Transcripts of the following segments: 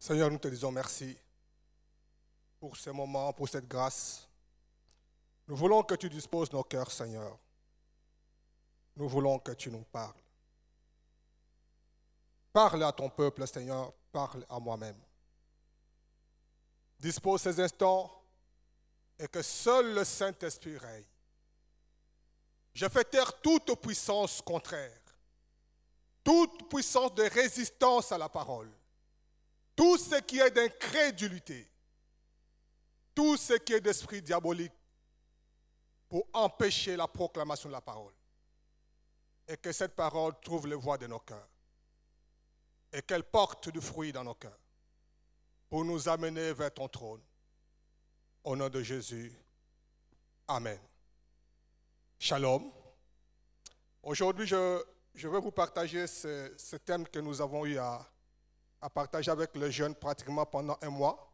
Seigneur, nous te disons merci pour ce moment, pour cette grâce. Nous voulons que tu disposes nos cœurs, Seigneur. Nous voulons que tu nous parles. Parle à ton peuple, Seigneur, parle à moi-même. Dispose ces instants et que seul le Saint-Esprit règne. Je fais taire toute puissance contraire, toute puissance de résistance à la parole, tout ce qui est d'incrédulité, tout ce qui est d'esprit diabolique pour empêcher la proclamation de la parole. Et que cette parole trouve les voies de nos cœurs et qu'elle porte du fruit dans nos cœurs pour nous amener vers ton trône. Au nom de Jésus, Amen. Shalom. Aujourd'hui, je vais vous partager ce thème que nous avons eu à partager avec les jeunes pratiquement pendant un mois.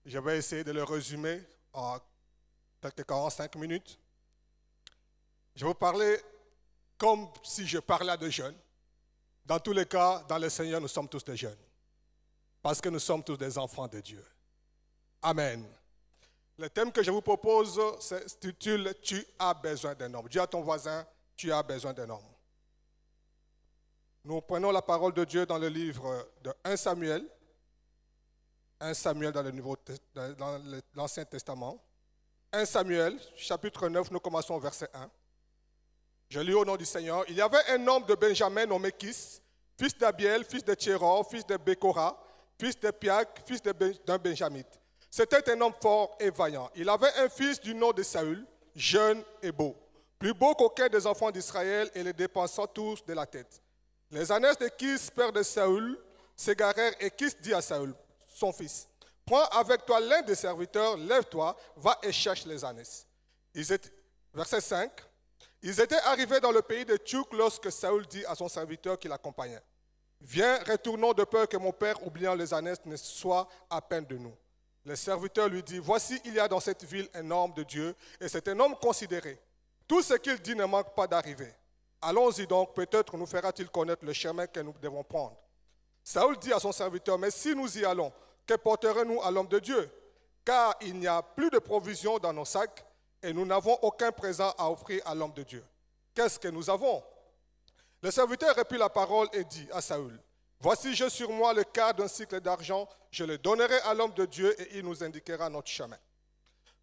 Je vais essayer de le résumer en quelques 45 minutes. Je vais vous parler comme si je parlais à des jeunes. Dans tous les cas, dans le Seigneur, nous sommes tous des jeunes. Parce que nous sommes tous des enfants de Dieu. Amen. Le thème que je vous propose s'intitule « Tu as besoin d'un homme ». Dis à ton voisin, tu as besoin d'un homme. Nous prenons la parole de Dieu dans le livre de 1 Samuel. 1 Samuel dans l'Ancien Testament. 1 Samuel, chapitre 9, nous commençons au verset 1. Je lis au nom du Seigneur. Il y avait un homme de Benjamin nommé Kis, fils d'Abiel, fils de Tchéron, fils de Bécora, fils de Piak, fils d'un Benjamite. C'était un homme fort et vaillant. Il avait un fils du nom de Saül, jeune et beau, plus beau qu'aucun des enfants d'Israël et les dépensant tous de la tête. Les ânesses de Kis, père de Saül, s'égarèrent et Kis dit à Saül, son fils, « Prends avec toi l'un des serviteurs, lève-toi, va et cherche les ânesses. » Verset 5. Ils étaient arrivés dans le pays de Tchouk lorsque Saül dit à son serviteur qui l'accompagnait, « Viens, retournons de peur que mon père, oubliant les ânesses, ne soit à peine de nous. » Le serviteur lui dit, « Voici, il y a dans cette ville un homme de Dieu, et c'est un homme considéré. Tout ce qu'il dit ne manque pas d'arriver. Allons-y donc, peut-être nous fera-t-il connaître le chemin que nous devons prendre. » Saül dit à son serviteur, « Mais si nous y allons, que porterons-nous à l'homme de Dieu? Car il n'y a plus de provisions dans nos sacs, et nous n'avons aucun présent à offrir à l'homme de Dieu. Qu'est-ce que nous avons? » Le serviteur reprit la parole et dit à Saül, « Voici, j'ai sur moi le quart d'un cycle d'argent, je le donnerai à l'homme de Dieu et il nous indiquera notre chemin. »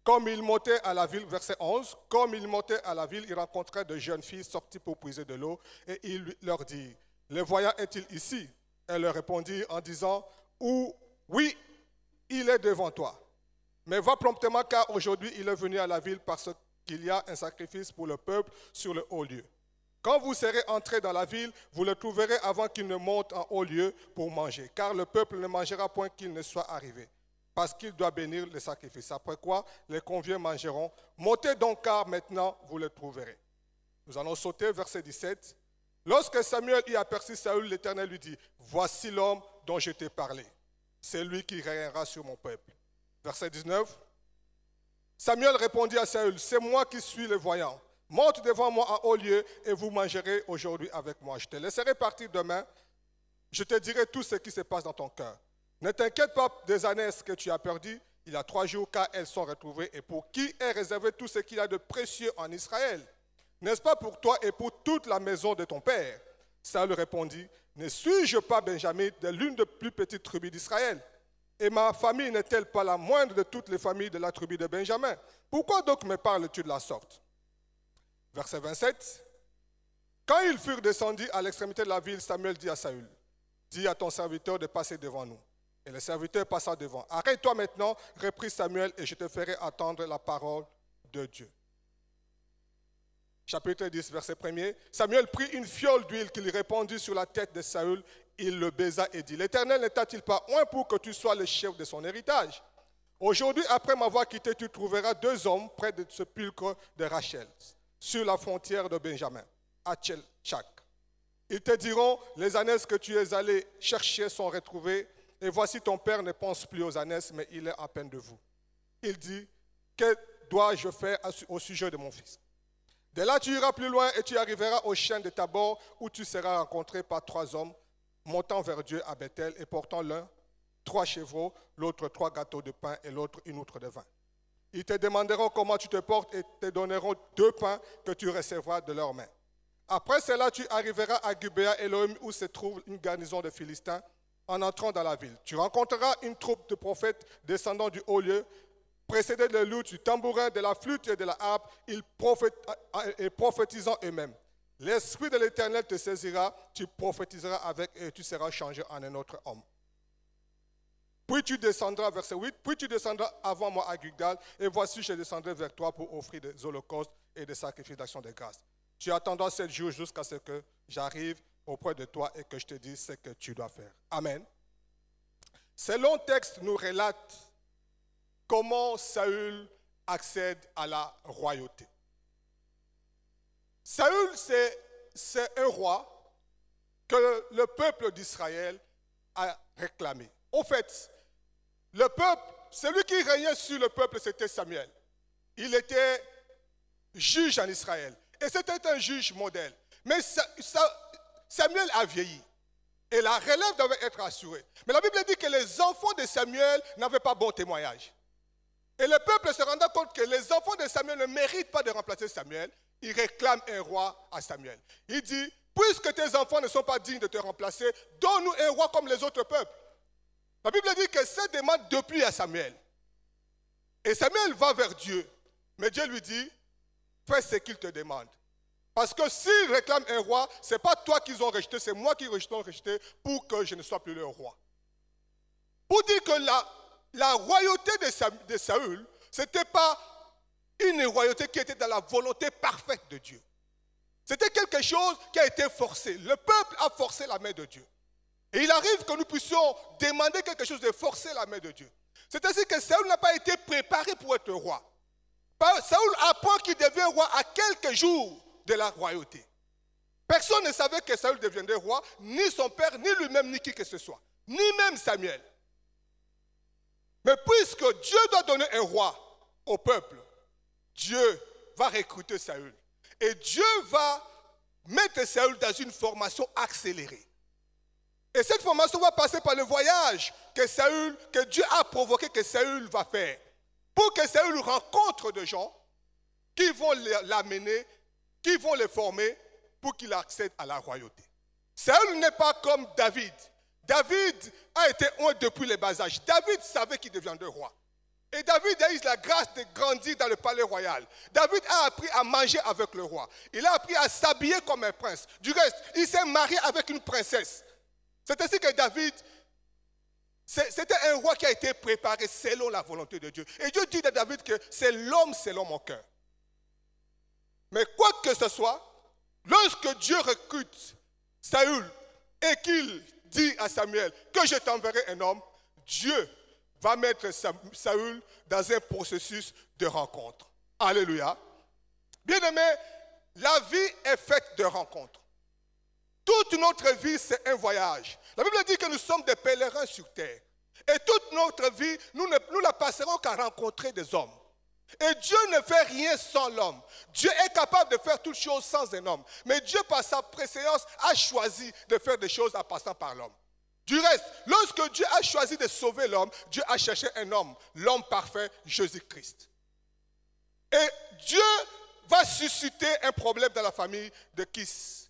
Comme il montait à la ville, verset 11, comme il montait à la ville, il rencontrait de jeunes filles sorties pour puiser de l'eau et il leur dit, « Le voyant est-il ici? » Elles leur répondirent en disant, « Oui, il est devant toi. Mais va promptement car aujourd'hui il est venu à la ville parce qu'il y a un sacrifice pour le peuple sur le haut lieu. Quand vous serez entrés dans la ville, vous le trouverez avant qu'il ne monte en haut lieu pour manger, car le peuple ne mangera point qu'il ne soit arrivé, parce qu'il doit bénir le sacrifice. Après quoi, les conviés mangeront. Montez donc car maintenant vous le trouverez. » Nous allons sauter, verset 17. Lorsque Samuel y aperçut Saül, l'Éternel lui dit, « Voici l'homme dont je t'ai parlé. C'est lui qui régnera sur mon peuple. » Verset 19. Samuel répondit à Saül, « C'est moi qui suis le voyant. Monte devant moi en haut lieu et vous mangerez aujourd'hui avec moi. Je te laisserai partir demain. Je te dirai tout ce qui se passe dans ton cœur. Ne t'inquiète pas des ânesses que tu as perdues. Il y a 3 jours car elles sont retrouvées. Et pour qui est réservé tout ce qu'il y a de précieux en Israël? N'est-ce pas pour toi et pour toute la maison de ton père? » Saül répondit, « Ne suis-je pas Benjamin de l'une des plus petites tribus d'Israël? Et ma famille n'est-elle pas la moindre de toutes les familles de la tribu de Benjamin? Pourquoi donc me parles-tu de la sorte? » Verset 27. Quand ils furent descendus à l'extrémité de la ville, Samuel dit à Saül, « Dis à ton serviteur de passer devant nous. » Et le serviteur passa devant. « Arrête-toi maintenant, reprit Samuel, et je te ferai attendre la parole de Dieu. » Chapitre 10, verset 1er. Samuel prit une fiole d'huile qu'il répandit sur la tête de Saül. Il le baisa et dit, « L'Éternel ne t'a-t-il pas oint pour que tu sois le chef de son héritage? Aujourd'hui, après m'avoir quitté, tu trouveras 2 hommes près de ce pulcre de Rachel, sur la frontière de Benjamin, à Tchelchak. Ils te diront, les ânesses que tu es allé chercher sont retrouvées, et voici ton père ne pense plus aux ânesses, mais il est à peine de vous. » Il dit, « Que dois-je faire au sujet de mon fils? » De là, tu iras plus loin et tu arriveras au chêne de Tabor, où tu seras rencontré par 3 hommes, montant vers Dieu à Bethel et portant l'un 3 chevreaux, l'autre 3 gâteaux de pain et l'autre une outre de vin. Ils te demanderont comment tu te portes et te donneront 2 pains que tu recevras de leurs mains. Après cela, tu arriveras à Gubea Elohim où se trouve une garnison de Philistins en entrant dans la ville. Tu rencontreras une troupe de prophètes descendant du haut lieu, précédés de luth, du tambourin, de la flûte et de la harpe, et prophétisant eux-mêmes. L'Esprit de l'Éternel te saisira, tu prophétiseras avec et tu seras changé en un autre homme. Puis tu descendras, verset 8, puis tu descendras avant moi à Gilgal, et voici je descendrai vers toi pour offrir des holocaustes et des sacrifices d'action de grâce. Tu attendras 7 jours jusqu'à ce que j'arrive auprès de toi et que je te dise ce que tu dois faire. Amen. Ce long texte nous relate comment Saül accède à la royauté. Saül, c'est un roi que le peuple d'Israël a réclamé. Au fait, le peuple, celui qui régnait sur le peuple, c'était Samuel. Il était juge en Israël. Et c'était un juge modèle. Mais Samuel a vieilli. Et la relève devait être assurée. Mais la Bible dit que les enfants de Samuel n'avaient pas bon témoignage. Et le peuple se rendait compte que les enfants de Samuel ne méritent pas de remplacer Samuel. Il réclame un roi à Samuel. Il dit, puisque tes enfants ne sont pas dignes de te remplacer, donne-nous un roi comme les autres peuples. La Bible dit que cette demande déplie à Samuel. Et Samuel va vers Dieu. Mais Dieu lui dit, fais ce qu'il te demande. Parce que s'ils réclament un roi, ce n'est pas toi qu'ils ont rejeté, c'est moi qui ont rejeté pour que je ne sois plus leur roi. Pour dire que la royauté de Saül, ce n'était pas une royauté qui était dans la volonté parfaite de Dieu. C'était quelque chose qui a été forcé. Le peuple a forcé la main de Dieu. Et il arrive que nous puissions demander quelque chose de forcer la main de Dieu. C'est ainsi que Saül n'a pas été préparé pour être roi. Saül apprend qu'il devient roi à quelques jours de la royauté. Personne ne savait que Saül deviendrait roi, ni son père, ni lui-même, ni qui que ce soit. Ni même Samuel. Mais puisque Dieu doit donner un roi au peuple, Dieu va recruter Saül. Et Dieu va mettre Saül dans une formation accélérée. Et cette formation va passer par le voyage que Dieu a provoqué que Saül va faire. Pour que Saül rencontre des gens qui vont l'amener, qui vont le former pour qu'il accède à la royauté. Saül n'est pas comme David. David a été oint depuis le bas âge. David savait qu'il deviendrait roi. Et David a eu la grâce de grandir dans le palais royal. David a appris à manger avec le roi. Il a appris à s'habiller comme un prince. Du reste, il s'est marié avec une princesse. C'est ainsi que David, c'était un roi qui a été préparé selon la volonté de Dieu. Et Dieu dit à David que c'est l'homme selon mon cœur. Mais quoi que ce soit, lorsque Dieu recrute Saül et qu'il dit à Samuel que je t'enverrai un homme, Dieu va mettre Saül dans un processus de rencontre. Alléluia. Bien-aimé, la vie est faite de rencontres. Toute notre vie, c'est un voyage. La Bible dit que nous sommes des pèlerins sur terre. Et toute notre vie, nous la passerons qu'à rencontrer des hommes. Et Dieu ne fait rien sans l'homme. Dieu est capable de faire toutes choses sans un homme. Mais Dieu, par sa préséance, a choisi de faire des choses en passant par l'homme. Du reste, lorsque Dieu a choisi de sauver l'homme, Dieu a cherché un homme, l'homme parfait, Jésus-Christ. Et Dieu va susciter un problème dans la famille de Kis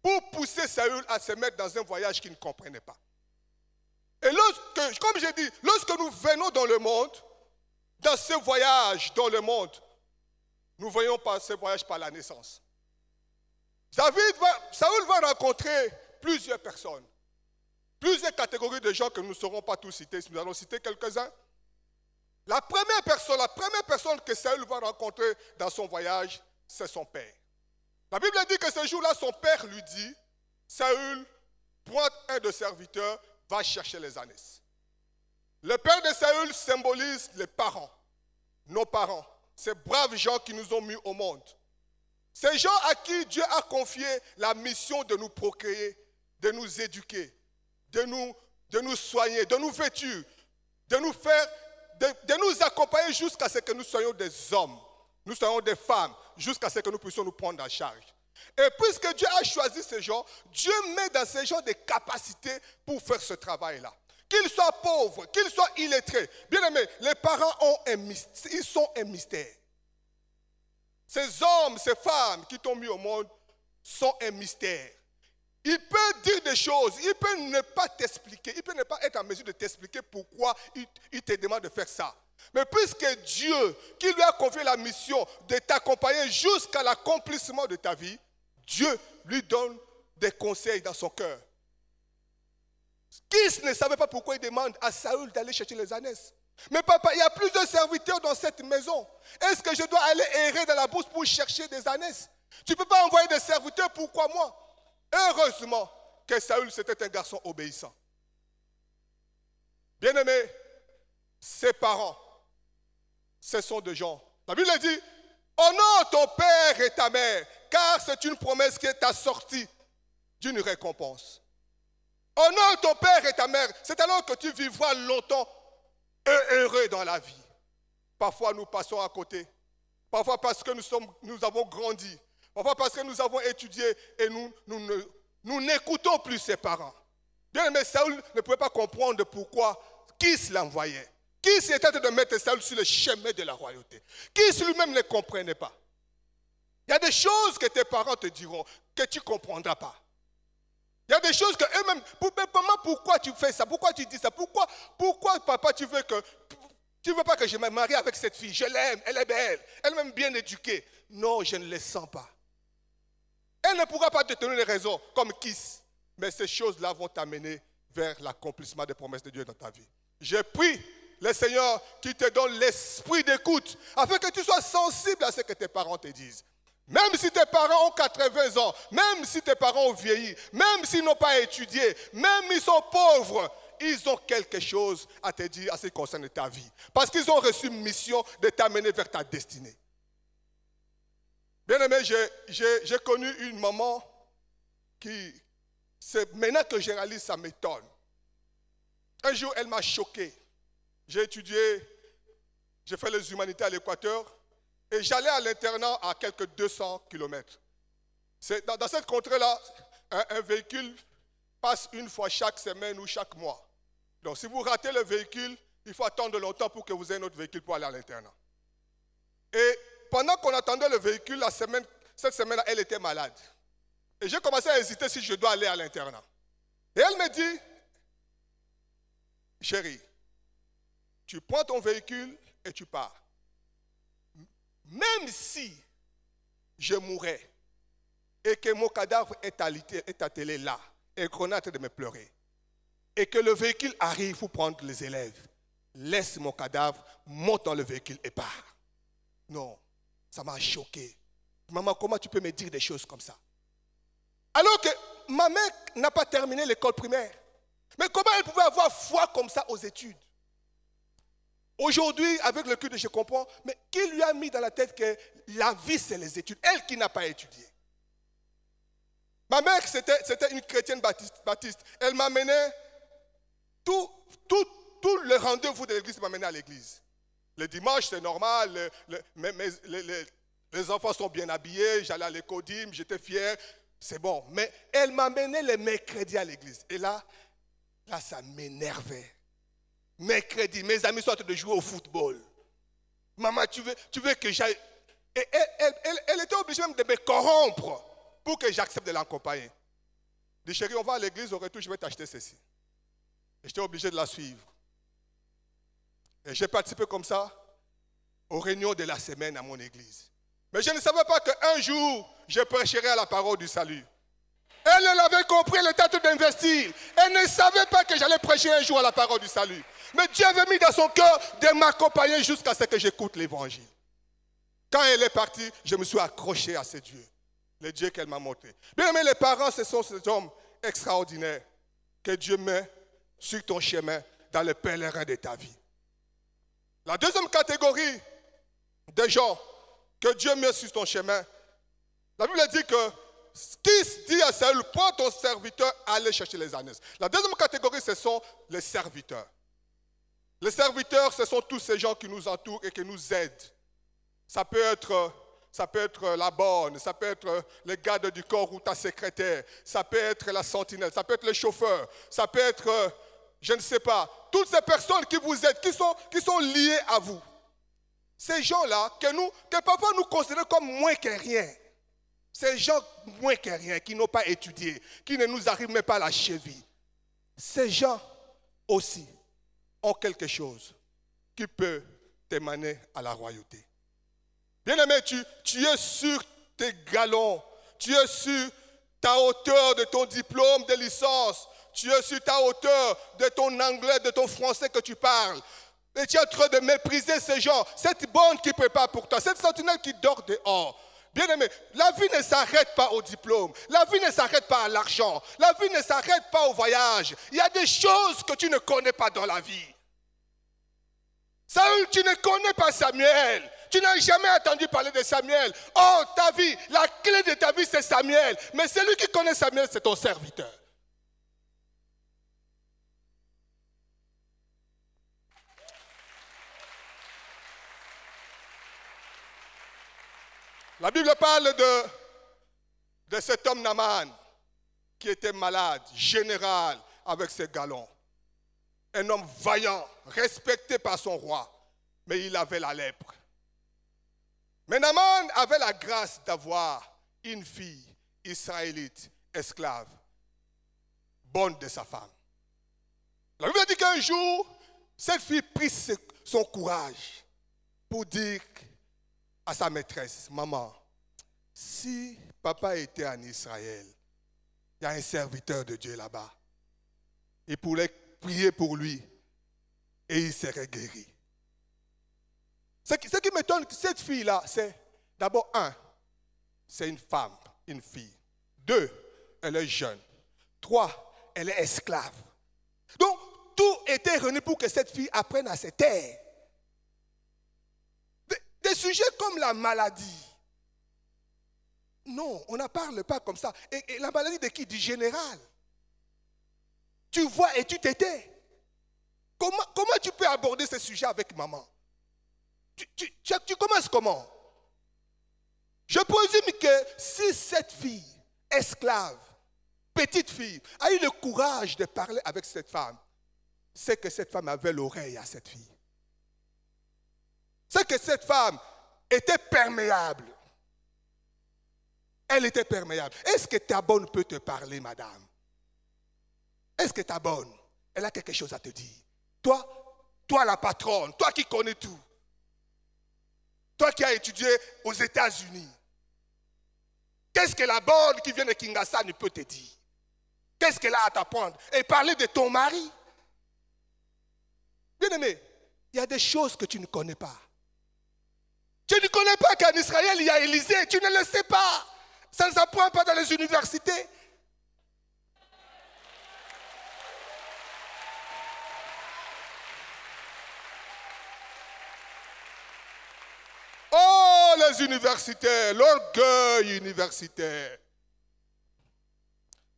pour pousser Saül à se mettre dans un voyage qu'il ne comprenait pas. Et comme j'ai dit, lorsque nous venons dans le monde, dans ce voyage dans le monde, nous voyons pas ce voyage par la naissance. Saül va rencontrer plusieurs personnes, plusieurs catégories de gens que nous ne saurons pas tous citer, nous allons citer quelques-uns. La première personne que Saül va rencontrer dans son voyage, c'est son père. La Bible dit que ce jour-là, son père lui dit, Saül, prends un de ses serviteurs, va chercher les ânesses. Le père de Saül symbolise les parents, nos parents, ces braves gens qui nous ont mis au monde. Ces gens à qui Dieu a confié la mission de nous procréer, de nous éduquer, de nous soigner, de nous vêtir, de nous accompagner jusqu'à ce que nous soyons des hommes, nous soyons des femmes, jusqu'à ce que nous puissions nous prendre en charge. Et puisque Dieu a choisi ces gens, Dieu met dans ces gens des capacités pour faire ce travail-là. qu'ils soient pauvres, qu'ils soient illettrés. Bien aimé, les parents ont ils sont un mystère. Ces hommes, ces femmes qui t'ont mis au monde sont un mystère. Il peut dire des choses, il peut ne pas t'expliquer, il peut ne pas être en mesure de t'expliquer pourquoi il te demande de faire ça. Mais puisque Dieu, qui lui a confié la mission de t'accompagner jusqu'à l'accomplissement de ta vie, Dieu lui donne des conseils dans son cœur. Kis ne savait pas pourquoi il demande à Saül d'aller chercher les ânesses. Mais papa, il y a plusieurs serviteurs dans cette maison. Est-ce que je dois aller errer dans la bourse pour chercher des ânesses? Tu ne peux pas envoyer des serviteurs, pourquoi moi? Heureusement que Saül, c'était un garçon obéissant. Bien-aimé, ses parents, ce sont des gens. La Bible dit, honore ton père et ta mère, car c'est une promesse qui est assortie d'une récompense. Honore ton père et ta mère, c'est alors que tu vivras longtemps et heureux dans la vie. Parfois nous passons à côté, parfois parce que nous avons grandi, parfois parce que nous avons étudié et nous n'écoutons plus ses parents. Bien aimé, Saül ne pouvait pas comprendre pourquoi Kis l'envoyait. Kis était en train de mettre Saül sur le chemin de la royauté. Kis lui-même ne comprenait pas. Il y a des choses que tes parents te diront que tu ne comprendras pas. Il y a des choses que eux-mêmes, maman, pourquoi tu fais ça? Pourquoi tu dis ça? Pourquoi papa, tu veux pas que je me marie avec cette fille? Je l'aime, elle est belle, elle est même bien éduquée. Non, je ne le sens pas. Elle ne pourra pas te donner les raisons comme Kis. Mais ces choses-là vont t'amener vers l'accomplissement des promesses de Dieu dans ta vie. Je prie le Seigneur qui te donne l'esprit d'écoute afin que tu sois sensible à ce que tes parents te disent. Même si tes parents ont 80 ans, même si tes parents ont vieilli, même s'ils n'ont pas étudié, même s'ils sont pauvres, ils ont quelque chose à te dire à ce qui concerne ta vie. Parce qu'ils ont reçu une mission de t'amener vers ta destinée. Bien aimé, j'ai connu une maman qui, maintenant que je réalise, ça m'étonne. Un jour, elle m'a choqué. J'ai étudié, j'ai fait les humanités à l'Équateur. Et j'allais à l'internat à quelques 200 km. Dans cette contrée-là, un véhicule passe une fois chaque semaine ou chaque mois. Donc si vous ratez le véhicule, il faut attendre longtemps pour que vous ayez un autre véhicule pour aller à l'internat. Et pendant qu'on attendait le véhicule, cette semaine-là, elle était malade. Et j'ai commencé à hésiter si je dois aller à l'internat. Et elle me dit, chérie, tu prends ton véhicule et tu pars. Même si je mourais et que mon cadavre est attelé là et qu'on est en train de me pleurer et que le véhicule arrive pour prendre les élèves, laisse mon cadavre, monte dans le véhicule et pars. Non, ça m'a choqué. Maman, comment tu peux me dire des choses comme ça? Alors que ma mère n'a pas terminé l'école primaire. Mais comment elle pouvait avoir foi comme ça aux études? Aujourd'hui, avec le culte, je comprends, mais qui lui a mis dans la tête que la vie, c'est les études? Elle qui n'a pas étudié. Ma mère, c'était une chrétienne baptiste. Elle m'amenait, tout le rendez-vous de l'église m'amenait à l'église. Le dimanche, c'est normal, les enfants sont bien habillés, j'allais à l'écodim, j'étais fier, c'est bon. Mais elle m'amenait les mercredis à l'église. Et là, ça m'énervait. Mercredi, mes amis sont en train de jouer au football. Maman, tu veux que j'aille... Et elle était obligée même de me corrompre pour que j'accepte de l'accompagner. Elle dit, chérie, on va à l'église, au retour, je vais t'acheter ceci. Et j'étais obligé de la suivre. Et j'ai participé comme ça aux réunions de la semaine à mon église. Mais je ne savais pas qu'un jour, je prêcherais à la parole du salut. Elle l'avait compris, elle était en train d'investir. Elle ne savait pas que j'allais prêcher un jour à la parole du salut. Mais Dieu avait mis dans son cœur de m'accompagner jusqu'à ce que j'écoute l'évangile. Quand elle est partie, je me suis accroché à ce Dieu. Le Dieu qu'elle m'a montré. Bien aimé, les parents, ce sont ces hommes extraordinaires que Dieu met sur ton chemin dans le pèlerin de ta vie. La deuxième catégorie de gens que Dieu met sur ton chemin, la Bible dit que Kis dit à Saül, prends ton serviteur, allez chercher les ânesses. La deuxième catégorie, ce sont les serviteurs. Les serviteurs, ce sont tous ces gens qui nous entourent et qui nous aident. Ça peut être la bonne, ça peut être le garde du corps ou ta secrétaire, ça peut être la sentinelle, ça peut être le chauffeur, ça peut être je ne sais pas, toutes ces personnes qui vous êtes, qui sont liées à vous, ces gens-là que parfois nous considérons comme moins que rien, ces gens moins que rien, qui n'ont pas étudié, qui ne nous arrivent même pas à la cheville, ces gens aussi ont quelque chose qui peut t'émaner à la royauté. Bien-aimé, tu es sur tes galons, tu es sur ta hauteur de ton diplôme de licence, tu es sur ta hauteur de ton anglais, de ton français que tu parles. Et tu es en train de mépriser ces gens, cette bonne qui prépare pour toi, cette sentinelle qui dort dehors. Bien-aimé, la vie ne s'arrête pas au diplôme, la vie ne s'arrête pas à l'argent, la vie ne s'arrête pas au voyage. Il y a des choses que tu ne connais pas dans la vie. Saül, tu ne connais pas Samuel. Tu n'as jamais entendu parler de Samuel. Oh, ta vie, la clé de ta vie, c'est Samuel. Mais celui qui connaît Samuel, c'est ton serviteur. La Bible parle de cet homme Naaman qui était malade, général, avec ses galons. Un homme vaillant, respecté par son roi, mais il avait la lèpre. Mais Naaman avait la grâce d'avoir une fille israélite, esclave, bonne de sa femme. La Bible dit qu'un jour, cette fille prit son courage pour dire à sa maîtresse, maman, si papa était en Israël, il y a un serviteur de Dieu là-bas. Il pourrait prier pour lui et il serait guéri. Ce qui m'étonne, cette fille-là, c'est d'abord, c'est une femme, une fille. 2, elle est jeune. 3, elle est esclave. Donc, tout était réuni pour que cette fille apprenne à se taire. Des sujets comme la maladie. Non, on n'en parle pas comme ça. Et la maladie de qui? Du général. Tu vois et tu t'étais. Comment tu peux aborder ce sujet avec maman? Tu commences comment? Je présume que si cette fille, esclave, petite fille, a eu le courage de parler avec cette femme, c'est que cette femme avait l'oreille à cette fille. C'est que cette femme était perméable. Elle était perméable. Est-ce que ta bonne peut te parler, madame? Est-ce que ta bonne, elle a quelque chose à te dire? Toi la patronne, toi qui connais tout. Toi qui as étudié aux États-Unis. Qu'est-ce que la bonne qui vient de Kinshasa ne peut te dire? Qu'est-ce qu'elle a à t'apprendre? Et parler de ton mari. Bien-aimé, il y a des choses que tu ne connais pas. Tu ne connais pas qu'en Israël, il y a Élysée. Tu ne le sais pas. Ça ne s'apprend pas dans les universités. Oh, les universitaires, l'orgueil universitaire.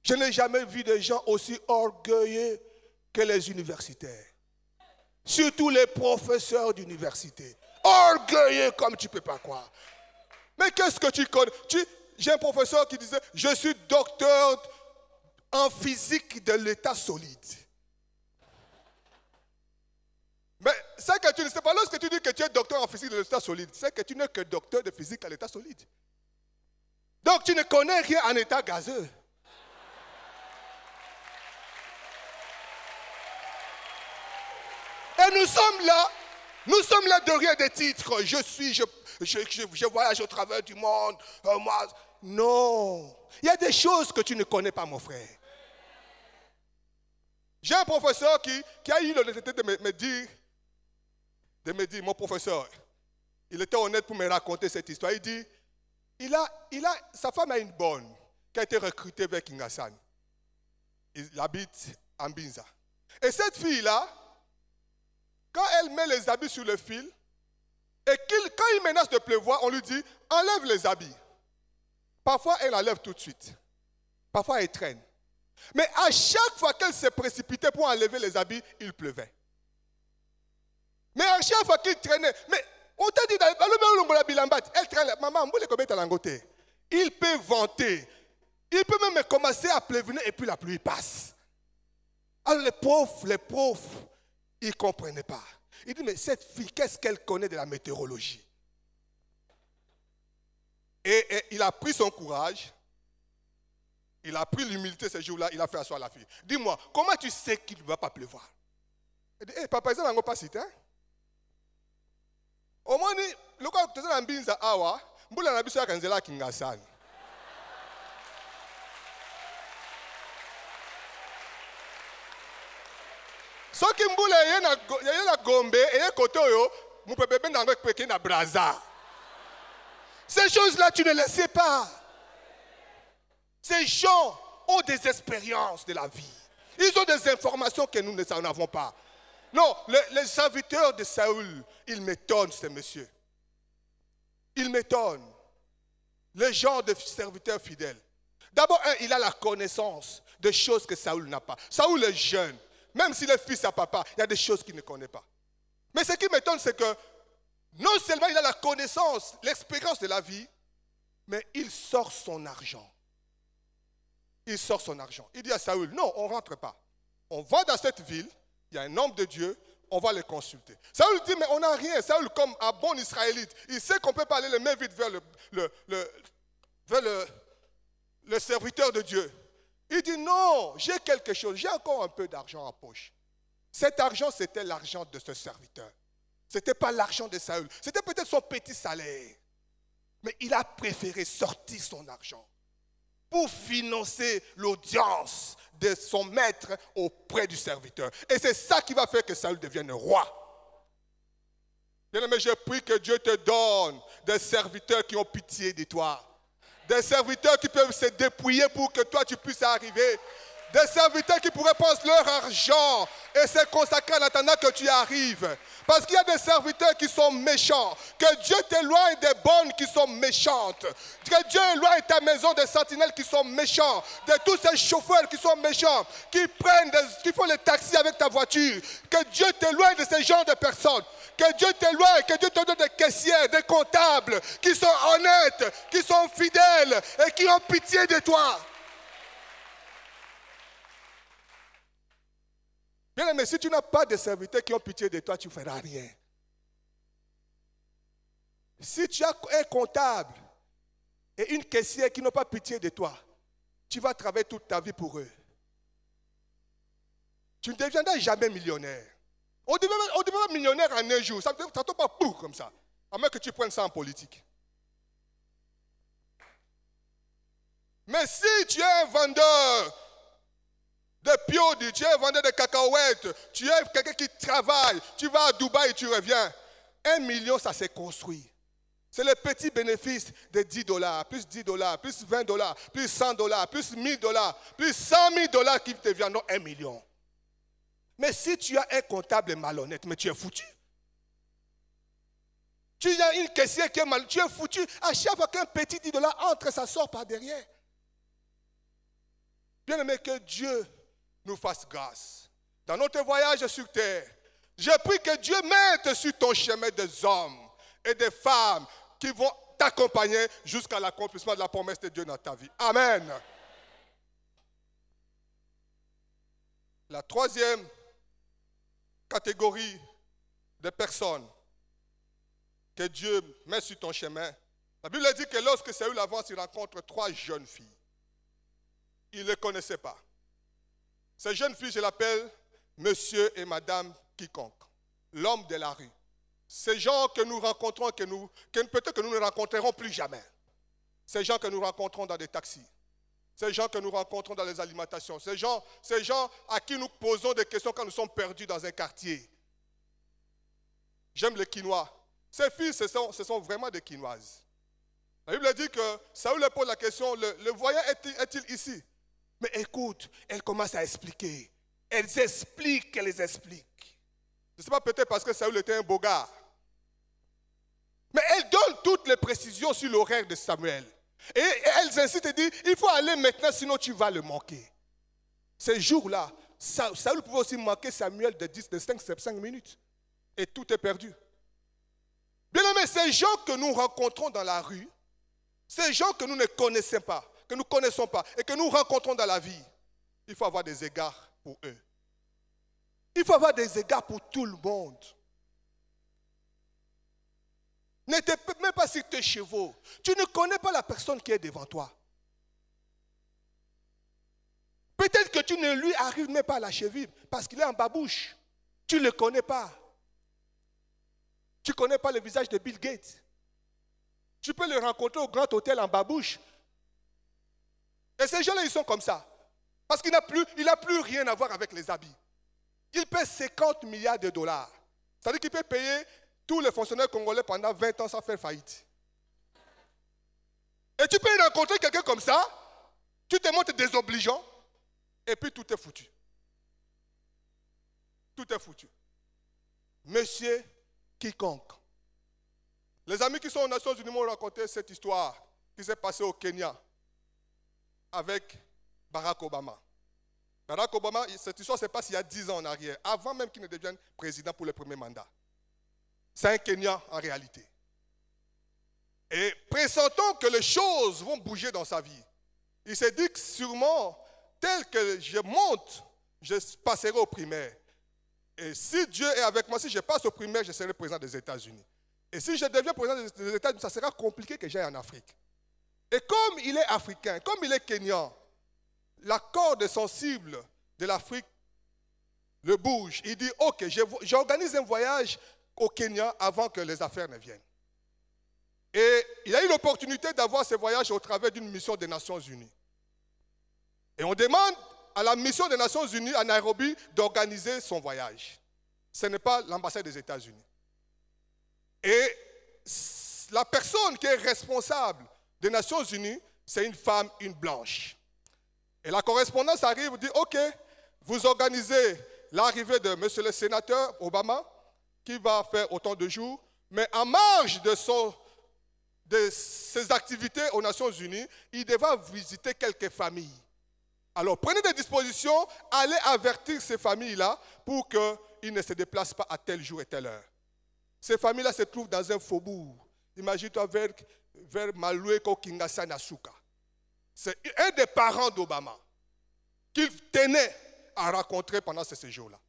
Je n'ai jamais vu des gens aussi orgueilleux que les universitaires. Surtout les professeurs d'université. Orgueilleux comme tu ne peux pas croire. Mais qu'est-ce que tu connais? J'ai un professeur qui disait, je suis docteur en physique de l'état solide. Mais c'est que tu ne sais pas, lorsque tu dis que tu es docteur en physique de l'état solide, c'est que tu n'es que docteur de physique à l'état solide. Donc tu ne connais rien en état gazeux. Et nous sommes là de rien des titres. Je voyage au travers du monde. Moi, non. Il y a des choses que tu ne connais pas, mon frère. J'ai un professeur qui a eu l'honnêteté de me dire, mon professeur, il était honnête pour me raconter cette histoire. Il dit, sa femme a une bonne qui a été recrutée vers Kingassan. Il habite en Binza. Et cette fille-là, quand elle met les habits sur le fil, et quand il menace de pleuvoir, on lui dit, enlève les habits. Parfois, elle enlève tout de suite. Parfois, elle traîne. Mais à chaque fois qu'elle se précipitait pour enlever les habits, il pleuvait. Mais à chaque fois qu'il traînait, mais on t'a dit, elle traîne, maman, il peut vanter. Il peut même commencer à pleuvoir et puis la pluie passe. Alors les pauvres, ils ne comprenaient pas. Il dit, mais cette fille, qu'est-ce qu'elle connaît de la météorologie? Et il a pris son courage, il a pris l'humilité ce jour-là, il a fait asseoir la fille. Dis-moi, comment tu sais qu'il ne va pas pleuvoir? Il dit, hey, papa, ça n'a pas cité. Au moins, le cas où tu as dit, awa, mbula na biso ya kanzela kingasani. Ce qui mbula y a gombe et côté yo, mon pépé ben dans le na braza. Ces choses-là, tu ne les sais pas. Ces gens ont des expériences de la vie. Ils ont des informations que nous n'en avons pas. Non, les serviteurs de Saül, ils m'étonnent, ces messieurs. Ils m'étonnent. Les gens de serviteurs fidèles. D'abord, il a la connaissance de choses que Saül n'a pas. Saül est jeune. Même s'il est fils à papa, il y a des choses qu'il ne connaît pas. Mais ce qui m'étonne, c'est que non seulement il a la connaissance, l'expérience de la vie, mais il sort son argent. Il sort son argent. Il dit à Saül, non, on ne rentre pas. On va dans cette ville, il y a un homme de Dieu, on va les consulter. Saül dit, mais on n'a rien. Saül, comme un bon Israélite, il sait qu'on ne peut pas aller les mains vides vers le serviteur de Dieu. Il dit, non, j'ai quelque chose, j'ai encore un peu d'argent en poche. Cet argent, c'était l'argent de ce serviteur. Ce n'était pas l'argent de Saül. C'était peut-être son petit salaire. Mais il a préféré sortir son argent pour financer l'audience de son maître auprès du serviteur. Et c'est ça qui va faire que Saül devienne roi. Bien-aimé, je prie que Dieu te donne des serviteurs qui ont pitié de toi. Des serviteurs qui peuvent se dépouiller pour que toi tu puisses arriver. Des serviteurs qui pourraient prendre leur argent et se consacrer en attendant que tu arrives. Parce qu'il y a des serviteurs qui sont méchants. Que Dieu t'éloigne des bonnes qui sont méchantes. Que Dieu éloigne ta maison des sentinelles qui sont méchants. De tous ces chauffeurs qui sont méchants. Qui font les taxis avec ta voiture. Que Dieu t'éloigne de ces genres de personnes. Que Dieu t'éloigne, que Dieu te donne des caissiers, des comptables qui sont honnêtes, qui sont fidèles et qui ont pitié de toi. Bien aimé, si tu n'as pas de serviteurs qui ont pitié de toi, tu ne feras rien. Si tu as un comptable et une caissière qui n'ont pas pitié de toi, tu vas travailler toute ta vie pour eux. Tu ne deviendras jamais millionnaire. On devient millionnaire en un jour. Ça ne tombe pas pour comme ça. À moins que tu prennes ça en politique. Mais si tu es un vendeur de piodi, tu es un vendeur de cacahuètes, tu es quelqu'un qui travaille, tu vas à Dubaï et tu reviens. 1 million, ça s'est construit. C'est le petit bénéfice de $10, plus $10, plus $20, plus $100, plus $1000, plus $100,000 qui te viennent 1 million. Mais si tu as un comptable malhonnête, mais tu es foutu. Tu as une caissière qui est mal, tu es foutu. À chaque fois qu'un petit $10 entre, ça sort par derrière. Bien aimé, que Dieu nous fasse grâce. Dans notre voyage sur terre, je prie que Dieu mette sur ton chemin des hommes et des femmes qui vont t'accompagner jusqu'à l'accomplissement de la promesse de Dieu dans ta vie. Amen. La troisième catégorie de personnes que Dieu met sur ton chemin. La Bible dit que lorsque Saül avance, il rencontre 3 jeunes filles. Il ne les connaissait pas. Ces jeunes filles, je l'appelle monsieur et madame quiconque, l'homme de la rue. Ces gens que nous rencontrons, peut-être que nous ne rencontrerons plus jamais. Ces gens que nous rencontrons dans des taxis. Ces gens que nous rencontrons dans les alimentations. Ces gens à qui nous posons des questions quand nous sommes perdus dans un quartier. J'aime les quinois. Ces filles, ce sont vraiment des quinoises. La Bible dit que Saül leur pose la question, le voyant est-il ici? Mais écoute, elles commencent à expliquer. Elles expliquent. Je ne sais pas, peut-être parce que Saül était un beau gars. Mais elles donnent toutes les précisions sur l'horaire de Samuel. Et elles insistent et disent, il faut aller maintenant, sinon tu vas le manquer. Ces jours-là, Saül pouvait aussi manquer Samuel de 5 minutes. Et tout est perdu. Bien aimé, ces gens que nous rencontrons dans la rue, ces gens que nous ne connaissons pas, et que nous rencontrons dans la vie, il faut avoir des égards pour eux. Il faut avoir des égards pour tout le monde. Ne te même pas sur tes chevaux. Tu ne connais pas la personne qui est devant toi. Peut-être que tu ne lui arrives même pas à la cheville parce qu'il est en babouche. Tu ne le connais pas. Tu ne connais pas le visage de Bill Gates. Tu peux le rencontrer au grand hôtel en babouche. Et ces gens-là, ils sont comme ça. Parce qu'il n'a plus rien à voir avec les habits. Il paie 50 milliards de dollars. C'est-à-dire qu'il peut payer tous les fonctionnaires congolais pendant 20 ans sans faire faillite. Et tu peux rencontrer quelqu'un comme ça, tu te montres désobligeant, et puis tout est foutu. Tout est foutu. Monsieur quiconque. Les amis qui sont aux Nations Unies m'ont raconté cette histoire qui s'est passée au Kenya avec Barack Obama. Barack Obama, cette histoire se passe il y a 10 ans en arrière, avant même qu'il ne devienne président pour le premier mandat. C'est un Kenyan en réalité. Et pressentant que les choses vont bouger dans sa vie, il s'est dit que sûrement, tel que je monte, je passerai au primaire. Et si Dieu est avec moi, si je passe au primaire, je serai président des États-Unis. Et si je deviens président des États-Unis, ça sera compliqué que j'aille en Afrique. Et comme il est africain, comme il est kenyan, la corde sensible de l'Afrique le bouge. Il dit, ok, j'organise un voyage au Kenya avant que les affaires ne viennent. Et il a eu l'opportunité d'avoir ce voyage au travers d'une mission des Nations Unies. Et on demande à la mission des Nations Unies à Nairobi d'organiser son voyage. Ce n'est pas l'ambassade des États-Unis. Et la personne qui est responsable des Nations Unies, c'est une femme, une blanche. Et la correspondance arrive et dit, ok, vous organisez l'arrivée de monsieur le sénateur Obama, qui va faire autant de jours, mais en marge de ses activités aux Nations Unies, il devra visiter quelques familles. Alors prenez des dispositions, allez avertir ces familles-là pour qu'ils ne se déplacent pas à tel jour et telle heure. Ces familles-là se trouvent dans un faubourg. Imagine-toi vers Malueko, Kinshasa, Nasuka. C'est un des parents d'Obama qu'il tenait à rencontrer pendant ce séjour-là.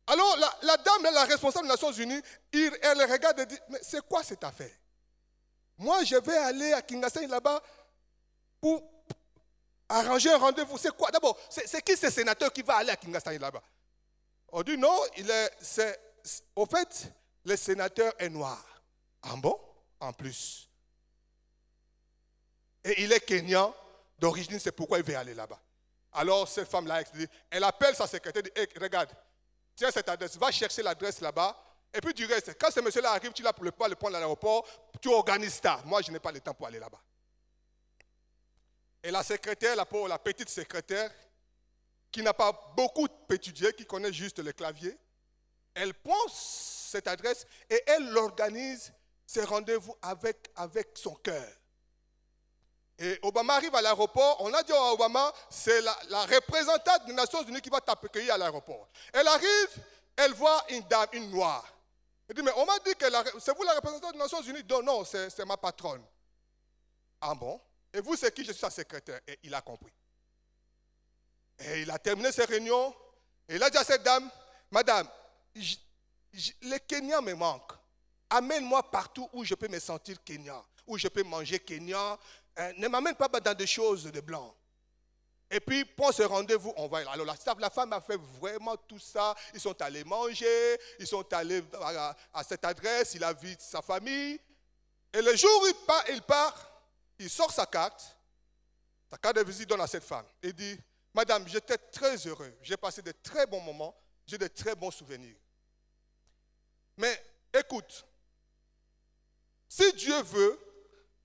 Alors la dame, la responsable des Nations Unies, elle regarde et dit, mais c'est quoi cette affaire? Moi, je vais aller à Kinshasa là-bas pour arranger un rendez-vous. C'est quoi? D'abord, c'est qui ce sénateur qui va aller à Kinshasa là-bas? On dit non, au fait, le sénateur est noir. Ah bon? En plus. Et il est kenyan d'origine, c'est pourquoi il veut aller là-bas. Alors, cette femme-là, elle appelle sa secrétaire, dit, hey, regarde, tiens cette adresse, va chercher l'adresse là-bas, et puis du reste, quand ce monsieur-là arrive, tu l'as pour le prendre à l'aéroport, tu organises ça. Moi, je n'ai pas le temps pour aller là-bas. Et la secrétaire, la petite secrétaire, qui n'a pas beaucoup étudié, qui connaît juste le clavier, elle prend cette adresse et elle organise ses rendez-vous avec son cœur. Et Obama arrive à l'aéroport, on a dit à Obama, c'est la représentante des Nations Unies qui va t'accueillir à l'aéroport. Elle arrive, elle voit une dame, une noire. Elle dit, mais on m'a dit que c'est vous la représentante des Nations Unies? Non, non, c'est ma patronne. Ah bon? Et vous, c'est qui? Je suis sa secrétaire. Et il a compris. Et il a terminé ses réunions. Et il a dit à cette dame, madame, le Kenya me manque. Amène-moi partout où je peux me sentir Kenya, où je peux manger Kenya. Ne m'amène pas dans des choses de blanc. Et puis, pour ce rendez-vous, on va. Alors, la femme a fait vraiment tout ça. Ils sont allés manger, ils sont allés à cette adresse, il a vu sa famille. Et le jour où il part, il sort sa carte de visite, donne à cette femme. Il dit, madame, j'étais très heureux. J'ai passé de très bons moments, j'ai de très bons souvenirs. Mais écoute, si Dieu veut,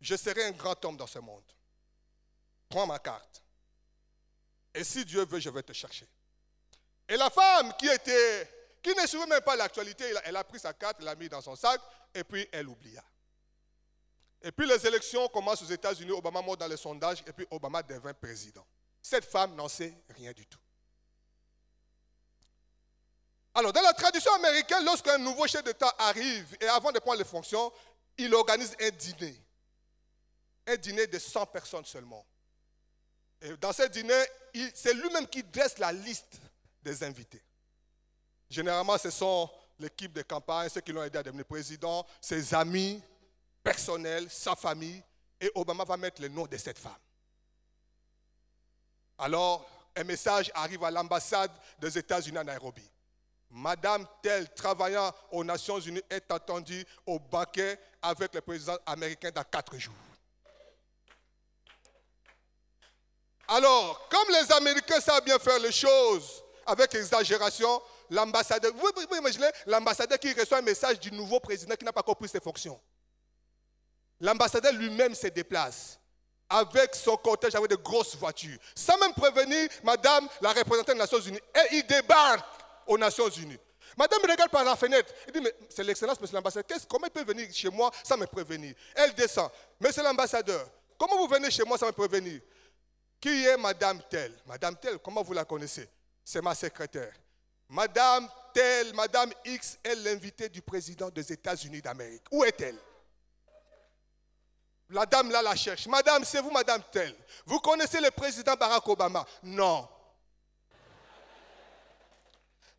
je serai un grand homme dans ce monde. Prends ma carte. Et si Dieu veut, je vais te chercher. Et la femme qui ne suivait même pas l'actualité, elle a pris sa carte, elle l'a mis dans son sac, et puis elle oublia. Et puis les élections commencent aux États-Unis, Obama monte dans les sondages, et puis Obama devint président. Cette femme n'en sait rien du tout. Alors, dans la tradition américaine, lorsqu'un nouveau chef d'État arrive, et avant de prendre les fonctions, il organise un dîner. Un dîner de 100 personnes seulement. Et dans ce dîner, c'est lui-même qui dresse la liste des invités. Généralement, ce sont l'équipe de campagne, ceux qui l'ont aidé à devenir président, ses amis personnels, sa famille. Et Obama va mettre le nom de cette femme. Alors, un message arrive à l'ambassade des États-Unis à Nairobi. Madame telle, travaillant aux Nations Unies, est attendue au banquet avec le président américain dans 4 jours. Alors, comme les Américains savent bien faire les choses avec exagération, l'ambassadeur, vous imaginez l'ambassadeur qui reçoit un message du nouveau président qui n'a pas compris ses fonctions. L'ambassadeur lui-même se déplace avec son cortège, avec de grosses voitures, sans même prévenir Madame la représentante des Nations Unies. Et il débarque aux Nations Unies. Madame me regarde par la fenêtre. Il dit, mais c'est l'excellence, monsieur l'ambassadeur. Comment il peut venir chez moi sans me prévenir? Elle descend. Monsieur l'ambassadeur, comment vous venez chez moi sans me prévenir? Qui est Madame telle? Madame telle, comment vous la connaissez? C'est ma secrétaire. Madame telle, Madame X est l'invitée du président des États-Unis d'Amérique. Où est-elle? La dame là la cherche. Madame, c'est vous, Madame telle. Vous connaissez le président Barack Obama? Non.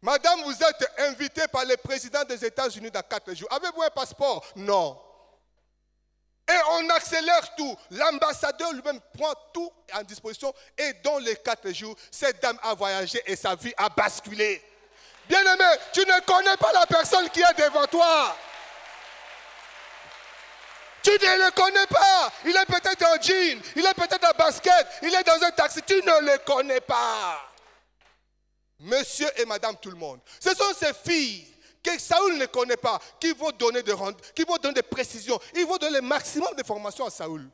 Madame, vous êtes invitée par le président des États-Unis dans 4 jours. Avez-vous un passeport? Non. Et on accélère tout. L'ambassadeur lui-même prend tout en disposition. Et dans les 4 jours, cette dame a voyagé et sa vie a basculé. Bien-aimé, tu ne connais pas la personne qui est devant toi. Tu ne le connais pas. Il est peut-être en jean, il est peut-être en basket, il est dans un taxi. Tu ne le connais pas. Monsieur et madame tout le monde. Ce sont ces filles que Saül ne connaît pas, qui vont donner des précisions. Ils vont donner le maximum d'informations à Saül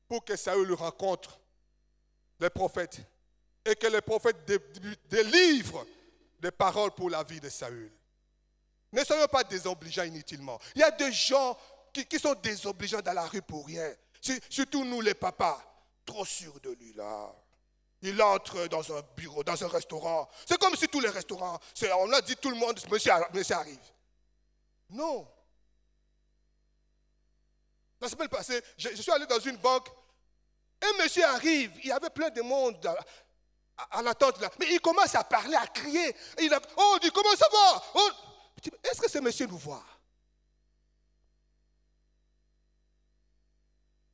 pour que Saül rencontre les prophètes et que les prophètes délivrent des paroles pour la vie de Saül. Ne soyons pas désobligeants inutilement. Il y a des gens qui sont désobligeants dans la rue pour rien. Surtout nous les papas, trop sûrs de lui là. Il entre dans un bureau, dans un restaurant. C'est comme si tous les restaurants, on a dit tout le monde, monsieur arrive. Non. La semaine passée, je suis allé dans une banque. Un monsieur arrive, il y avait plein de monde à l'attente là. Mais il commence à parler, à crier. On dit, comment ça va? Est-ce que ce monsieur nous voit?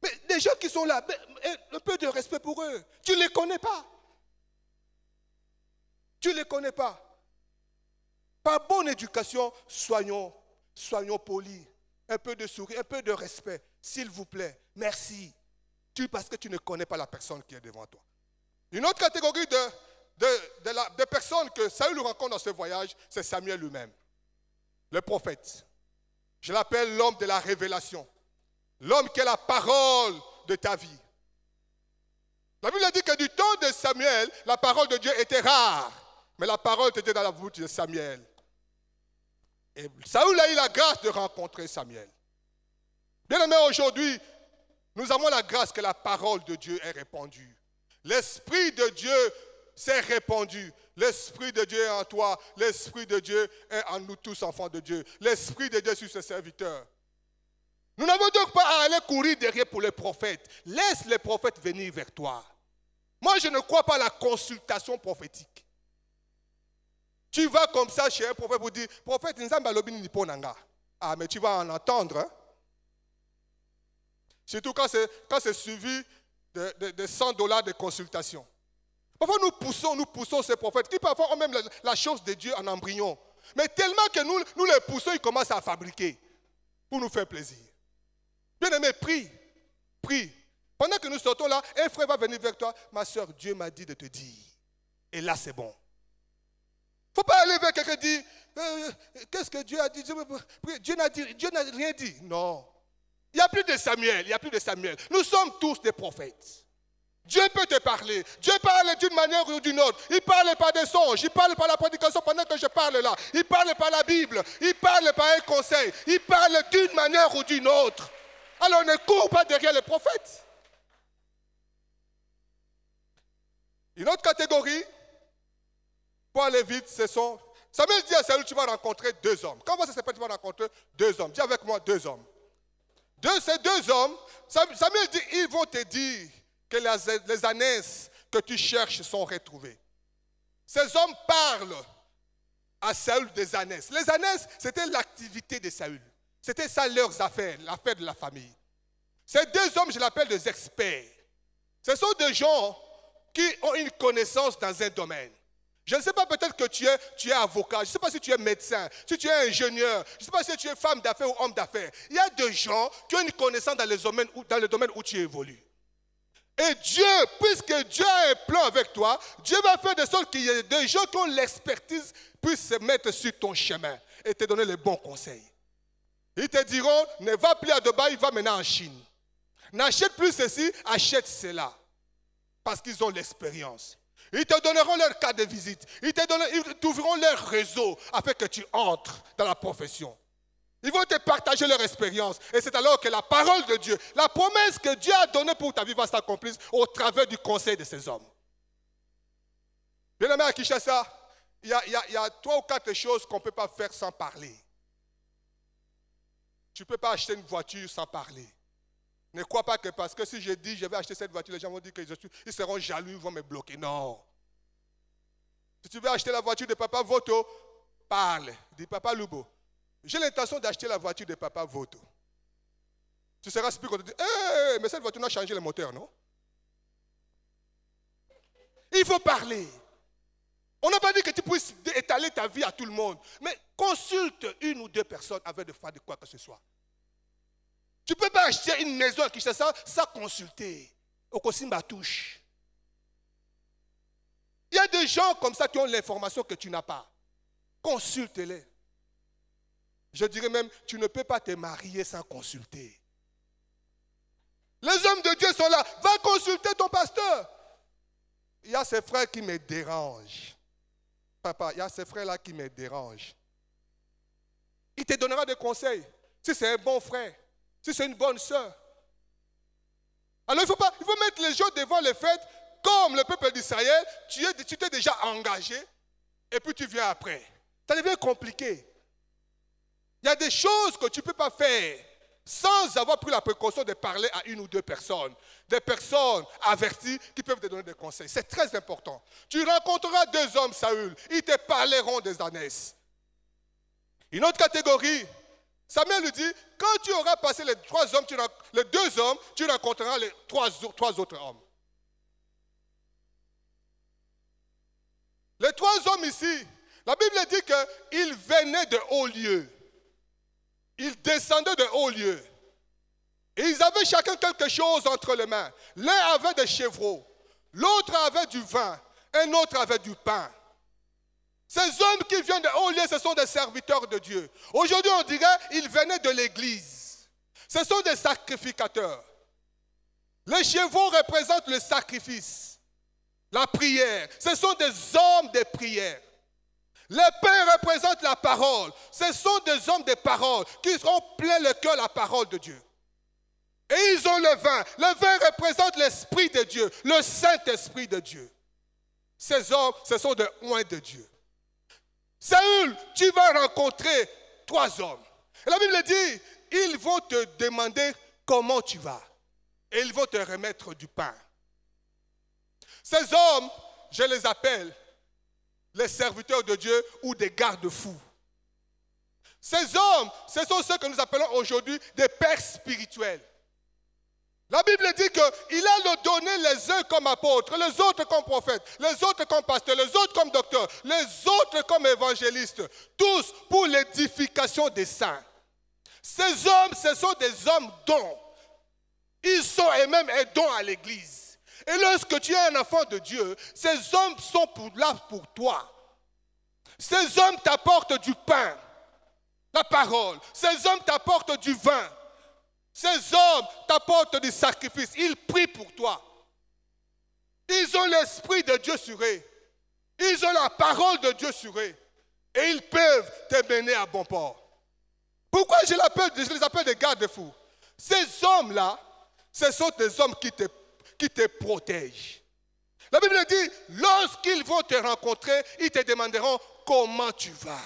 Mais des gens qui sont là, un peu de respect pour eux. Tu ne les connais pas. Tu ne les connais pas. Par bonne éducation, soyons polis. Un peu de sourire, un peu de respect. S'il vous plaît, merci. Parce que tu ne connais pas la personne qui est devant toi. Une autre catégorie de personnes que Saül rencontre dans ce voyage, c'est Samuel lui-même. Le prophète. Je l'appelle l'homme de la révélation. L'homme qui est la parole de ta vie. La Bible dit que du temps de Samuel, la parole de Dieu était rare. Mais la parole était dans la bouche de Samuel. Et Saül a eu la grâce de rencontrer Samuel. Bien aimé, aujourd'hui, nous avons la grâce que la parole de Dieu est répandue. L'Esprit de Dieu s'est répandu. L'Esprit de Dieu est en toi. L'Esprit de Dieu est en nous tous, enfants de Dieu. L'Esprit de Dieu sur ses serviteurs. Nous n'avons donc pas à aller courir derrière pour les prophètes. Laisse les prophètes venir vers toi. Moi, je ne crois pas à la consultation prophétique. Tu vas comme ça chez un prophète pour dire, prophète, ah, mais tu vas en entendre. Hein? Surtout quand c'est suivi de $100 de consultation. Parfois, nous poussons ces prophètes qui parfois ont même la chose de Dieu en embryon. Mais tellement que nous les poussons, ils commencent à fabriquer pour nous faire plaisir. Bien-aimé, prie. Pendant que nous sortons là, un frère va venir vers toi. Ma soeur, Dieu m'a dit de te dire. Et là, c'est bon. Il ne faut pas aller vers quelqu'un et dire, qu'est-ce que Dieu a dit? Dieu n'a rien dit. Non. Il n'y a plus de Samuel. Nous sommes tous des prophètes. Dieu peut te parler. Dieu parle d'une manière ou d'une autre. Il parle par des songes. Il parle par la prédication pendant que je parle là. Il parle par la Bible. Il parle par un conseil. Il parle d'une manière ou d'une autre. Alors ne cours pas derrière les prophètes. Une autre catégorie, pour aller vite, ce sont... Samuel dit à Saül, tu vas rencontrer 2 hommes. Comment ça s'appelle, tu vas rencontrer 2 hommes? Dis avec moi 2 hommes. Ces 2 hommes, Samuel dit, ils vont te dire que les ânesses que tu cherches sont retrouvées. Ces hommes parlent à Saül des ânesses. Les ânesses, c'était l'activité de Saül. C'était ça leurs affaires, l'affaire de la famille. Ces deux hommes, je l'appelle des experts. Ce sont des gens qui ont une connaissance dans un domaine. Je ne sais pas, peut-être que tu es avocat, je ne sais pas si tu es médecin, si tu es ingénieur, je ne sais pas si tu es femme d'affaires ou homme d'affaires. Il y a des gens qui ont une connaissance dans le domaine où tu évolues. Et Dieu, puisque Dieu a un plan avec toi, Dieu va faire de sorte qu'il y ait des gens qui ont l'expertise puissent se mettre sur ton chemin et te donner les bons conseils. Ils te diront, ne va plus à Dubaï, va maintenant en Chine. N'achète plus ceci, achète cela. Parce qu'ils ont l'expérience. Ils te donneront leur carte de visite. Ils t'ouvriront leur réseau afin que tu entres dans la profession. Ils vont te partager leur expérience. Et c'est alors que la parole de Dieu, la promesse que Dieu a donnée pour ta vie va s'accomplir au travers du conseil de ces hommes. Bien-aimé à Kinshasa, il y a 3 ou 4 choses qu'on ne peut pas faire sans parler. Tu ne peux pas acheter une voiture sans parler. Ne crois pas que parce que si je dis je vais acheter cette voiture, les gens vont dire qu'ils seront jaloux, ils vont me bloquer. Non. Si tu veux acheter la voiture de Papa Voto, parle. Dis Papa Lubo, j'ai l'intention d'acheter la voiture de Papa Voto. Tu seras surpris quand tu dis hey, mais cette voiture n'a changé le moteur, non? Il faut parler. On n'a pas dit que tu puisses étaler ta vie à tout le monde, mais consulte 1 ou 2 personnes avant de faire de quoi que ce soit. Tu ne peux pas acheter une maison à Kinshasa sans consulter. Au Kosimba touche. Il y a des gens comme ça qui ont l'information que tu n'as pas. Consulte-les. Je dirais même, tu ne peux pas te marier sans consulter. Les hommes de Dieu sont là. Va consulter ton pasteur. Il y a ces frères qui me dérangent. Papa, il y a ces frères-là qui me dérangent. Il te donnera des conseils. Si c'est un bon frère. Si c'est une bonne sœur. Alors il faut mettre les gens devant les fêtes comme le peuple d'Israël. Tu t'es déjà engagé et puis tu viens après. Ça devient compliqué. Il y a des choses que tu ne peux pas faire sans avoir pris la précaution de parler à 1 ou 2 personnes. Des personnes averties qui peuvent te donner des conseils. C'est très important. Tu rencontreras 2 hommes, Saül. Ils te parleront des ânesses. Une autre catégorie, Samuel lui dit, quand tu auras passé les 2 hommes, tu rencontreras les 3 autres hommes. Les 3 hommes ici, la Bible dit qu'ils venaient de hauts lieux. Ils descendaient de hauts lieux. Et ils avaient chacun quelque chose entre les mains. L'un avait des chevreaux, l'autre avait du vin, un autre avait du pain. Ces hommes qui viennent de hauts lieux, ce sont des serviteurs de Dieu. Aujourd'hui, on dirait qu'ils venaient de l'église. Ce sont des sacrificateurs. Les chevaux représentent le sacrifice, la prière. Ce sont des hommes de prière. Les pains représentent la parole. Ce sont des hommes de parole qui ont plein le cœur la parole de Dieu. Et ils ont le vin. Le vin représente l'Esprit de Dieu, le Saint-Esprit de Dieu. Ces hommes, ce sont des oints de Dieu. Saül, tu vas rencontrer 3 hommes. Et la Bible dit, ils vont te demander comment tu vas. Et ils vont te remettre du pain. Ces hommes, je les appelle les serviteurs de Dieu ou des garde-fous. Ces hommes, ce sont ceux que nous appelons aujourd'hui des pères spirituels. La Bible dit qu'il a donné les uns comme apôtres, les autres comme prophètes, les autres comme pasteurs, les autres comme docteurs, les autres comme évangélistes, tous pour l'édification des saints. Ces hommes, ce sont des hommes dons. Ils sont eux-mêmes un don à l'église. Et lorsque tu es un enfant de Dieu, ces hommes sont là pour toi. Ces hommes t'apportent du pain, la parole. Ces hommes t'apportent du vin. Ces hommes t'apportent du sacrifice. Ils prient pour toi. Ils ont l'Esprit de Dieu sur eux. Ils ont la parole de Dieu sur eux. Et ils peuvent te mener à bon port. Pourquoi je les appelle des garde-fous? Ces hommes-là, ce sont des hommes qui te protègent. La Bible dit, lorsqu'ils vont te rencontrer, ils te demanderont comment tu vas.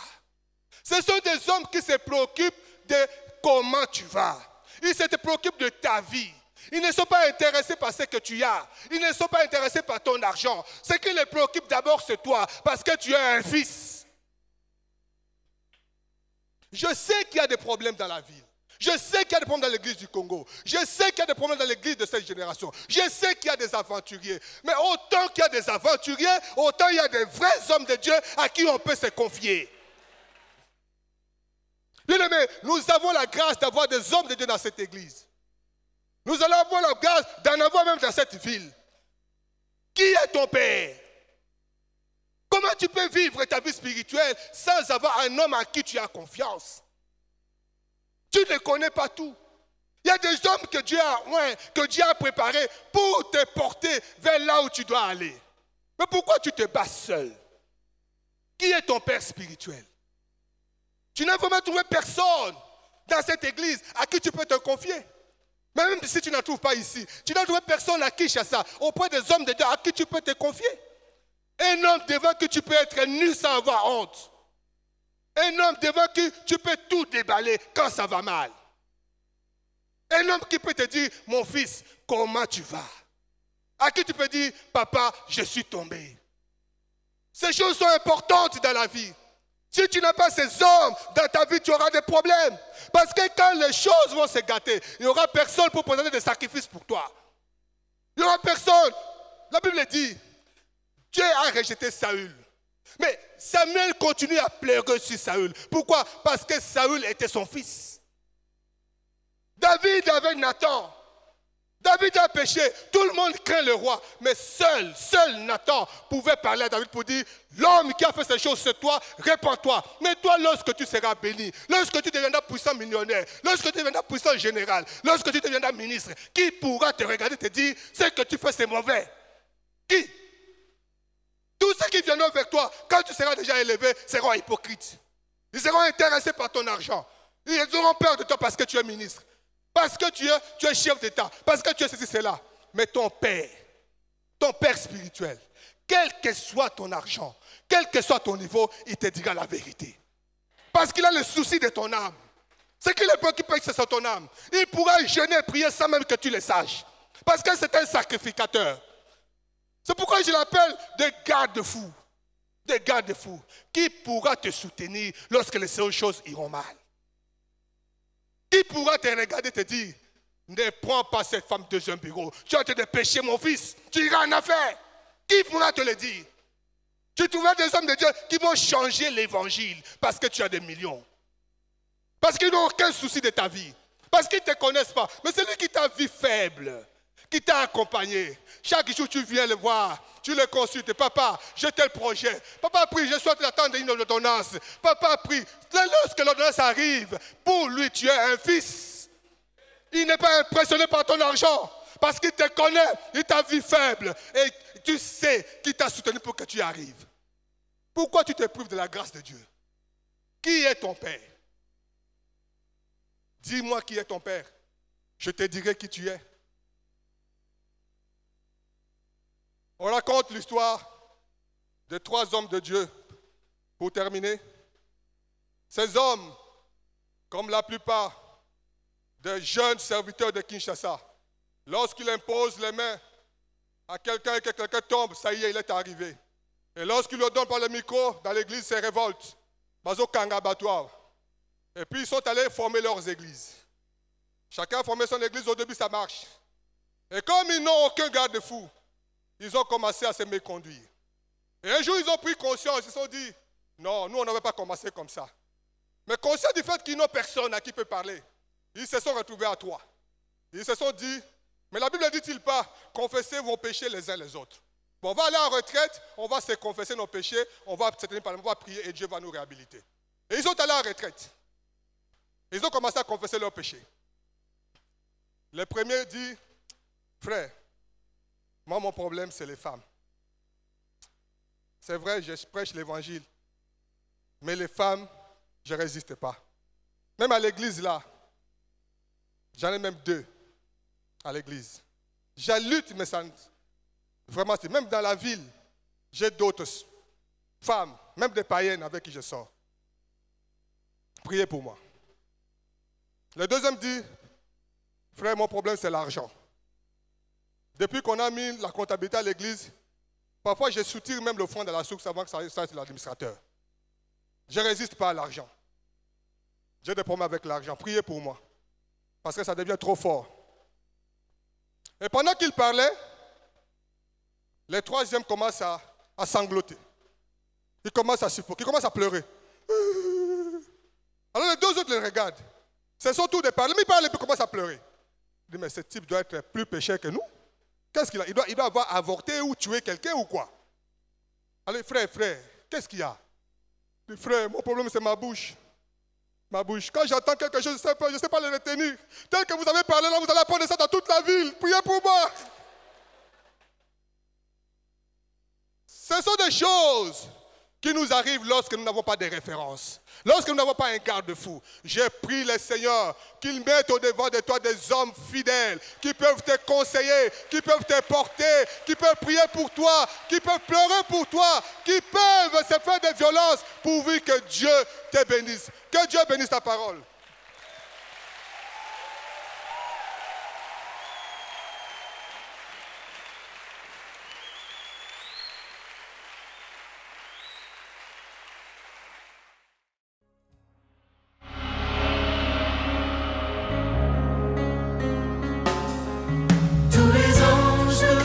Ce sont des hommes qui se préoccupent de comment tu vas. Ils se préoccupent de ta vie. Ils ne sont pas intéressés par ce que tu as. Ils ne sont pas intéressés par ton argent. Ce qui les préoccupe d'abord, c'est toi, parce que tu es un fils. Je sais qu'il y a des problèmes dans la ville. Je sais qu'il y a des problèmes dans l'église du Congo. Je sais qu'il y a des problèmes dans l'église de cette génération. Je sais qu'il y a des aventuriers. Mais autant qu'il y a des aventuriers, autant il y a des vrais hommes de Dieu à qui on peut se confier. Bien-aimés, nous avons la grâce d'avoir des hommes de Dieu dans cette église. Nous allons avoir la grâce d'en avoir même dans cette ville. Qui est ton Père? Comment tu peux vivre ta vie spirituelle sans avoir un homme en qui tu as confiance? Tu ne connais pas tout. Il y a des hommes que Dieu a préparés pour te porter vers là où tu dois aller. Mais pourquoi tu te bats seul? Qui est ton Père spirituel? Tu n'as vraiment trouvé personne dans cette église à qui tu peux te confier. Même si tu n'en trouves pas ici, tu n'as trouvé personne à qui chercher ça, auprès des hommes de Dieu à qui tu peux te confier. Un homme devant qui tu peux être nu sans avoir honte. Un homme devant qui tu peux tout déballer quand ça va mal. Un homme qui peut te dire, mon fils, comment tu vas? À qui tu peux dire, papa, je suis tombé. Ces choses sont importantes dans la vie. Si tu n'as pas ces hommes dans ta vie, tu auras des problèmes. Parce que quand les choses vont se gâter, il n'y aura personne pour présenter des sacrifices pour toi. Il n'y aura personne. La Bible dit, Dieu a rejeté Saül. Mais Samuel continue à pleurer sur Saül. Pourquoi? Parce que Saül était son fils. David avait Nathan. David a péché. Tout le monde craint le roi. Mais seul Nathan pouvait parler à David pour dire, l'homme qui a fait ces choses, c'est toi, répands-toi. Mais toi, lorsque tu seras béni, lorsque tu deviendras puissant millionnaire, lorsque tu deviendras puissant général, lorsque tu deviendras ministre, qui pourra te regarder et te dire, ce que tu fais, c'est mauvais? Qui? Tous ceux qui viendront vers toi, quand tu seras déjà élevé, seront hypocrites. Ils seront intéressés par ton argent. Ils auront peur de toi parce que tu es ministre. Parce que tu es chef d'État. Parce que tu es ceci, cela. Mais ton père spirituel, quel que soit ton argent, quel que soit ton niveau, il te dira la vérité. Parce qu'il a le souci de ton âme. Ce qui le préoccupe, c'est ton âme. Il pourra jeûner et prier sans même que tu le saches. Parce que c'est un sacrificateur. C'est pourquoi je l'appelle des garde-fous. Des garde-fous. Qui pourra te soutenir lorsque les choses iront mal? Qui pourra te regarder et te dire, ne prends pas cette femme de un bureau. Tu as en train de pécher, mon fils. Tu iras en affaire. Qui pourra te le dire? Tu trouveras des hommes de Dieu qui vont changer l'évangile parce que tu as des millions. Parce qu'ils n'ont aucun souci de ta vie. Parce qu'ils ne te connaissent pas. Mais celui qui t'a vu faible, qui t'a accompagné. Chaque jour, tu viens le voir. Tu le consultes. Papa, j'ai tel projet. Papa prie, je souhaite attendre une ordonnance. Papa prie. Lorsque l'ordonnance arrive, pour lui, tu es un fils. Il n'est pas impressionné par ton argent. Parce qu'il te connaît. Il t'a vu faible. Et tu sais qu'il t'a soutenu pour que tu y arrives. Pourquoi tu te prives de la grâce de Dieu? Qui est ton Père? Dis-moi qui est ton Père. Je te dirai qui tu es. On raconte l'histoire de 3 hommes de Dieu. Pour terminer, ces hommes, comme la plupart des jeunes serviteurs de Kinshasa, lorsqu'ils imposent les mains à quelqu'un et que quelqu'un tombe, ça y est, il est arrivé. Et lorsqu'ils le donnent par le micro, dans l'église, c'est révolte. Bazo Kanga Batouar. Et puis ils sont allés former leurs églises. Chacun a formé son église, au début ça marche. Et comme ils n'ont aucun garde-fou, ils ont commencé à se méconduire. Et un jour, ils ont pris conscience, ils se sont dit, non, nous, on n'avait pas commencé comme ça. Mais conscient du fait qu'ils n'ont personne à qui peut parler, ils se sont retrouvés à 3. Ils se sont dit, mais la Bible ne dit-il pas, confessez vos péchés les uns les autres. Bon, on va aller en retraite, on va se confesser nos péchés, on va se tenir par on va prier et Dieu va nous réhabiliter. Et ils sont allés en retraite. Ils ont commencé à confesser leurs péchés. Le premier dit, frère, moi, mon problème, c'est les femmes. C'est vrai, je prêche l'évangile. Mais les femmes, je ne résiste pas. Même à l'église, là, j'en ai même 2 à l'église. Je lutte, mais ça... Vraiment, même dans la ville, j'ai d'autres femmes, même des païennes avec qui je sors. Priez pour moi. Le deuxième dit, frère, mon problème, c'est l'argent. Depuis qu'on a mis la comptabilité à l'église, parfois je soutire même le fonds de la source avant que ça soit l'administrateur. Je ne résiste pas à l'argent. J'ai des problèmes avec l'argent. Priez pour moi. Parce que ça devient trop fort. Et pendant qu'il parlait, les troisièmes commencent à sangloter. Ils commencent à suffoquer, ils commencent à pleurer. Alors les deux autres les regardent. C'est son tour de parler, mais il parle et puis commence à pleurer. Il dit, mais ce type doit être plus pécheur que nous. Qu'est-ce qu'il a? Il doit avoir avorté ou tué quelqu'un ou quoi? Allez, frère, qu'est-ce qu'il y a? Il dit, frère, mon problème c'est ma bouche. Ma bouche. Quand j'entends quelque chose, je ne sais pas le retenir. Tel que vous avez parlé là, vous allez apprendre ça dans toute la ville. Priez pour moi. Ce sont des choses qui nous arrivent lorsque nous n'avons pas de référence. Lorsque nous n'avons pas un garde-fou. J'ai prié le Seigneur qu'il mette au-devant de toi des hommes fidèles qui peuvent te conseiller, qui peuvent te porter, qui peuvent prier pour toi, qui peuvent pleurer pour toi, qui peuvent se faire des violences pourvu que Dieu te bénisse. Que Dieu bénisse ta parole.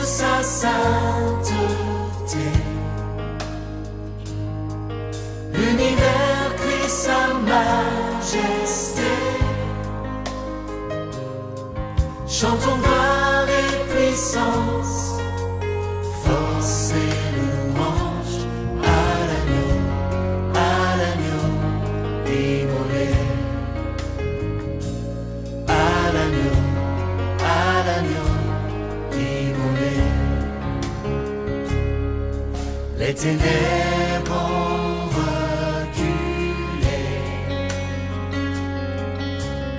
Sa sainteté, l'univers crie sa majesté, chantons gloire et puissance, force et louange à l'agneau immolé, à l'agneau immolé. Les ténèbres ont reculé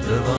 devant